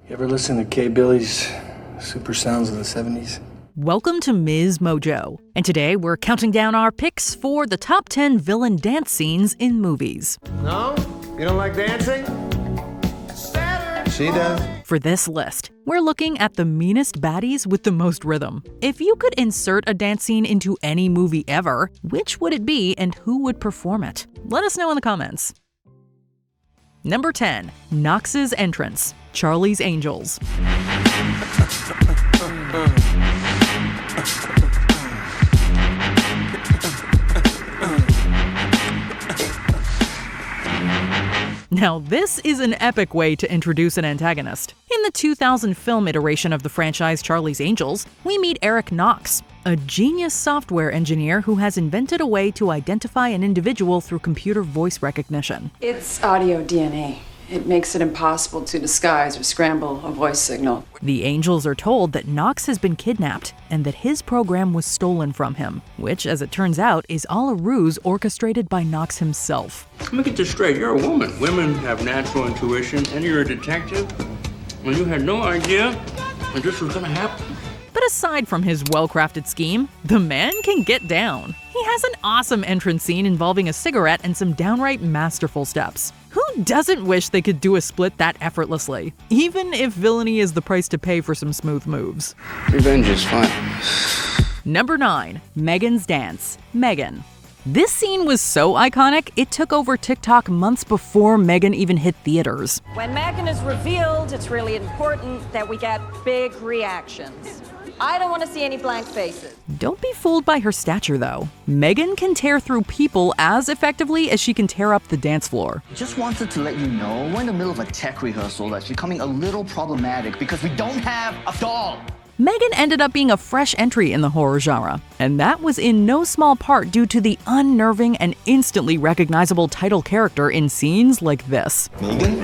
You ever listen to K. Billy's Super Sounds of the 70s? Welcome to MsMojo, and today we're counting down our picks for the top 10 villain dance scenes in movies. No? You don't like dancing? She does. For this list, we're looking at the meanest baddies with the most rhythm. If you could insert a dance scene into any movie ever, which would it be and who would perform it? Let us know in the comments. Number 10. Knox's entrance, Charlie's Angels. Now, this is an epic way to introduce an antagonist. In the 2000 film iteration of the franchise Charlie's Angels, we meet Eric Knox, a genius software engineer who has invented a way to identify an individual through computer voice recognition. It's audio DNA. It makes it impossible to disguise or scramble a voice signal. The Angels are told that Knox has been kidnapped and that his program was stolen from him, which, as it turns out, is all a ruse orchestrated by Knox himself. Let me get this straight. You're a woman. Women have natural intuition, and you're a detective, and you had no idea that this was gonna happen. But aside from his well-crafted scheme, the man can get down. He has an awesome entrance scene involving a cigarette and some downright masterful steps. Who doesn't wish they could do a split that effortlessly? Even if villainy is the price to pay for some smooth moves. Revenge is fun. Number 9. Megan's Dance, Megan. This scene was so iconic, it took over TikTok months before Megan even hit theaters. When Megan is revealed, it's really important that we get big reactions. I don't want to see any blank faces. Don't be fooled by her stature, though. Megan can tear through people as effectively as she can tear up the dance floor. Just wanted to let you know we're in the middle of a tech rehearsal that's becoming a little problematic because we don't have a doll. Megan ended up being a fresh entry in the horror genre, and that was in no small part due to the unnerving and instantly recognizable title character in scenes like this. Megan?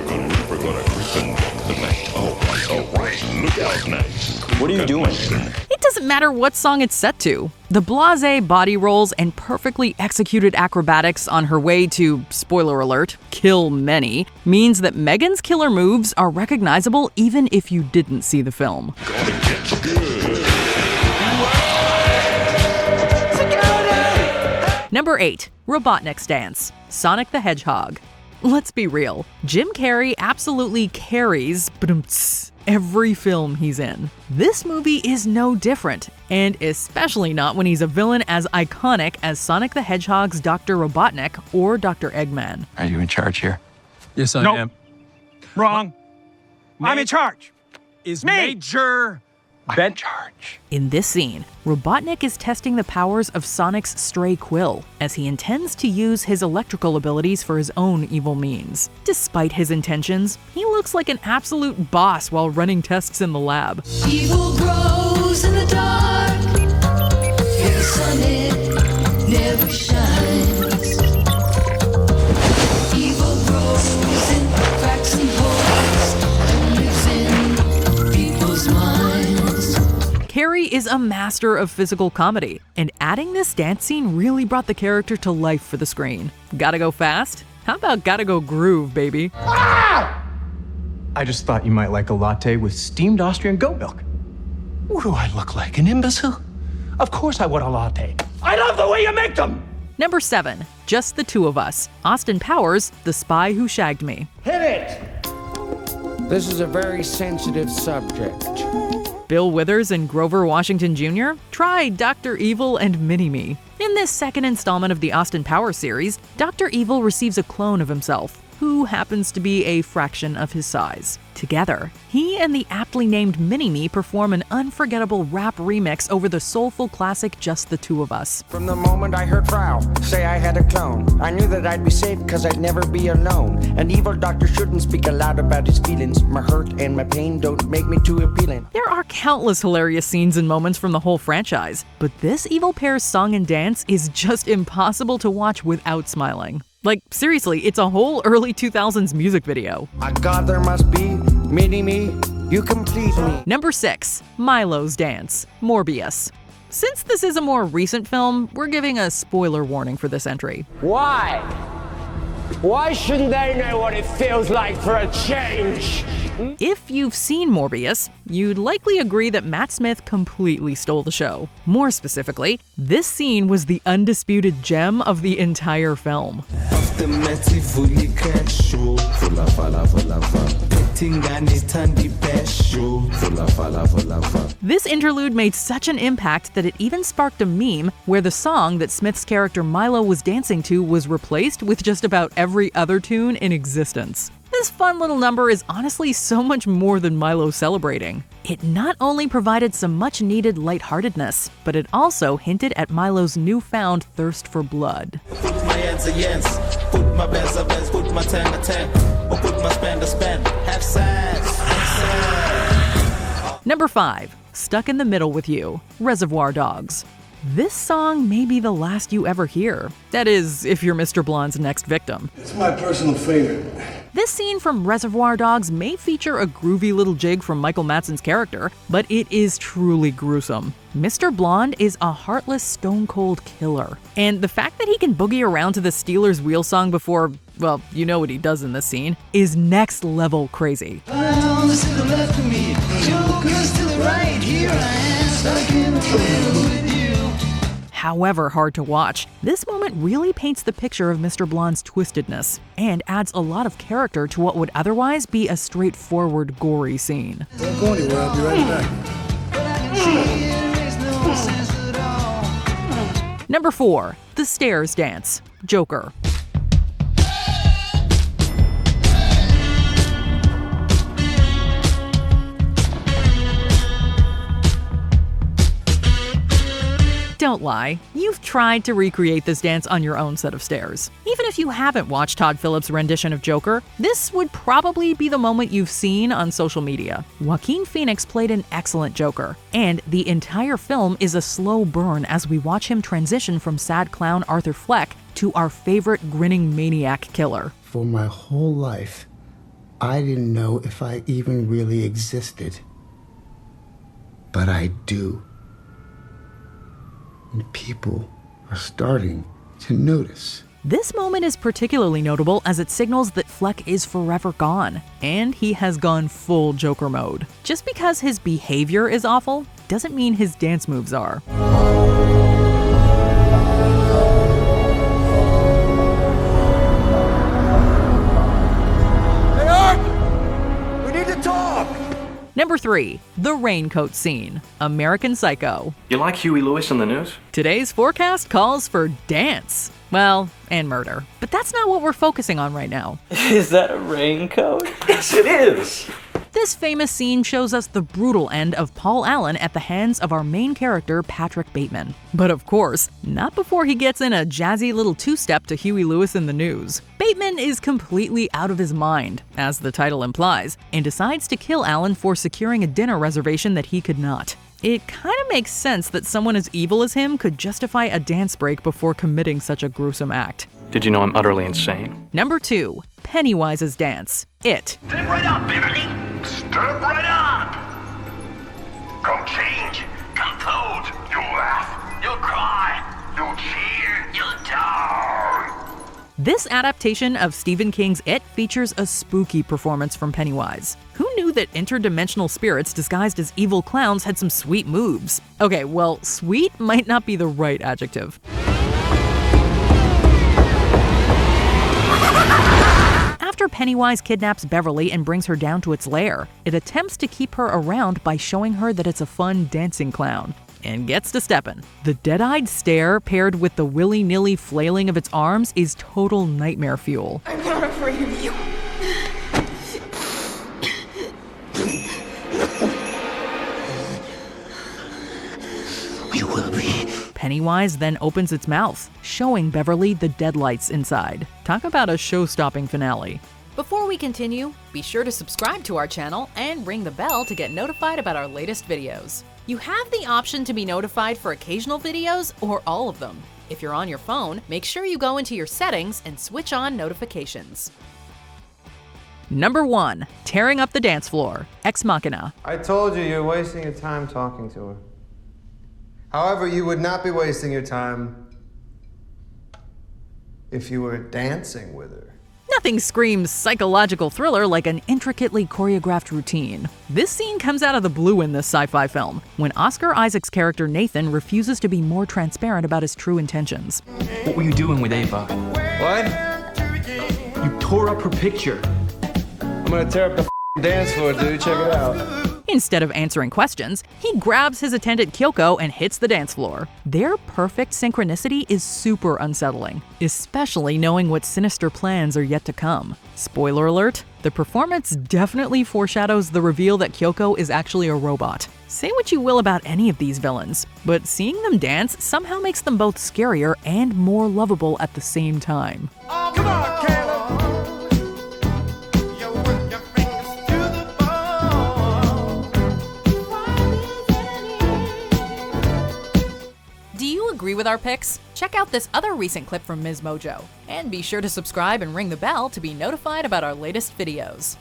What are you doing? It doesn't matter what song it's set to. The blasé body rolls and perfectly executed acrobatics on her way to, spoiler alert, kill many, means that Megan's killer moves are recognizable even if you didn't see the film. Number 8. Robotnik's Dance, Sonic the Hedgehog. Let's be real, Jim Carrey absolutely carries every film he's in. This movie is no different, and especially not when he's a villain as iconic as Sonic the Hedgehog's Dr. Robotnik or Dr. Eggman. Are you in charge here? Yes, I am. Wrong. I'm in charge. Is Me. Major Ben charge. In this scene, Robotnik is testing the powers of Sonic's stray quill, as he intends to use his electrical abilities for his own evil means. Despite his intentions, he looks like an absolute boss while running tests in the lab. Evil grows in the dark, and the sun it never shines. Evil grows in cracks and holes, and lives in people's minds. Carrey is a master of physical comedy, and adding this dance scene really brought the character to life for the screen. Gotta go fast? How about gotta go groove, baby? I just thought you might like a latte with steamed Austrian goat milk. What do I look like, an imbecile? Of course I want a latte. I love the way you make them! Number 7. Just the Two of Us, Austin Powers, The Spy Who Shagged Me. Hit it! This is a very sensitive subject. Bill Withers and Grover Washington Jr. Try Dr. Evil and Mini-Me. In this second installment of the Austin Powers series, Dr. Evil receives a clone of himself, who happens to be a fraction of his size. Together, he and the aptly named Mini-Me perform an unforgettable rap remix over the soulful classic Just the Two of Us. From the moment I heard Frau say I had a clone, I knew that I'd be safe because I'd never be alone. An evil doctor shouldn't speak aloud about his feelings. My hurt and my pain don't make me too appealing. There are countless hilarious scenes and moments from the whole franchise, but this evil pair's song and dance is just impossible to watch without smiling. Like, seriously, it's a whole early 2000s music video. My God, there must be Mini-Me, you complete me. Number 6. Milo's Dance, Morbius. Since this is a more recent film, we're giving a spoiler warning for this entry. Why? Why shouldn't they know what it feels like for a change? If you've seen Morbius, you'd likely agree that Matt Smith completely stole the show. More specifically, this scene was the undisputed gem of the entire film. This interlude made such an impact that it even sparked a meme where the song that Smith's character Milo was dancing to was replaced with just about every other tune in existence. This fun little number is honestly so much more than Milo celebrating. It not only provided some much-needed lightheartedness, but it also hinted at Milo's newfound thirst for blood. Number 5. Stuck in the Middle with You, Reservoir Dogs. This song may be the last you ever hear. That is, if you're Mr. Blonde's next victim. It's my personal favorite. This scene from Reservoir Dogs may feature a groovy little jig from Michael Madsen's character, but it is truly gruesome. Mr. Blonde is a heartless, stone-cold killer. And the fact that he can boogie around to the Steelers Wheel song before, well, you know what he does in this scene, is next-level crazy. However hard to watch, this moment really paints the picture of Mr. Blonde's twistedness and adds a lot of character to what would otherwise be a straightforward, gory scene. Don't go anywhere, I'll be right back. Number 4. The Stairs Dance, Joker. Don't lie, you've tried to recreate this dance on your own set of stairs. Even if you haven't watched Todd Phillips' rendition of Joker, this would probably be the moment you've seen on social media. Joaquin Phoenix played an excellent Joker, and the entire film is a slow burn as we watch him transition from sad clown Arthur Fleck to our favorite grinning maniac killer. For my whole life, I didn't know if I even really existed. But I do. And people are starting to notice. This moment is particularly notable as it signals that Fleck is forever gone, and he has gone full Joker mode. Just because his behavior is awful doesn't mean his dance moves are. Hey, Art! We need to talk! Number 3. The Raincoat Scene, American Psycho. You like Huey Lewis in the news? Today's forecast calls for dance. Well, and murder. But that's not what we're focusing on right now. Is that a raincoat? Yes, it is! This famous scene shows us the brutal end of Paul Allen at the hands of our main character, Patrick Bateman. But of course, not before he gets in a jazzy little two-step to Huey Lewis in the news. Bateman is completely out of his mind, as the title implies, and decides to kill Allen for securing a dinner reservation that he could not. It kind of makes sense that someone as evil as him could justify a dance break before committing such a gruesome act. Did you know I'm utterly insane? Number 2. Pennywise's Dance, It. Step right up, Beverly. Step right up. Come change. Come float. You'll laugh. You'll cry. You'll cheer. You'll die. This adaptation of Stephen King's It features a spooky performance from Pennywise. Who knew that interdimensional spirits disguised as evil clowns had some sweet moves? Okay, well, sweet might not be the right adjective. After Pennywise kidnaps Beverly and brings her down to its lair, it attempts to keep her around by showing her that it's a fun dancing clown. And gets to steppin'. The dead-eyed stare paired with the willy-nilly flailing of its arms is total nightmare fuel. I'm not afraid of you. You will be. Pennywise then opens its mouth, showing Beverly the deadlights inside. Talk about a show-stopping finale. Before we continue, be sure to subscribe to our channel and ring the bell to get notified about our latest videos. You have the option to be notified for occasional videos or all of them. If you're on your phone, make sure you go into your settings and switch on notifications. Number 1. Tearing Up the Dance Floor, Ex Machina. I told you you're wasting your time talking to her. However, you would not be wasting your time if you were dancing with her. Nothing screams psychological thriller like an intricately choreographed routine. This scene comes out of the blue in this sci-fi film, when Oscar Isaac's character Nathan refuses to be more transparent about his true intentions. What were you doing with Ava? What? You tore up her picture. I'm gonna tear up the dance floor, dude. Check it out. Instead of answering questions, he grabs his attendant Kyoko and hits the dance floor. Their perfect synchronicity is super unsettling, especially knowing what sinister plans are yet to come. Spoiler alert, the performance definitely foreshadows the reveal that Kyoko is actually a robot. Say what you will about any of these villains, but seeing them dance somehow makes them both scarier and more lovable at the same time. Come on, Caleb. Do you agree with our picks? Check out this other recent clip from MsMojo, and be sure to subscribe and ring the bell to be notified about our latest videos.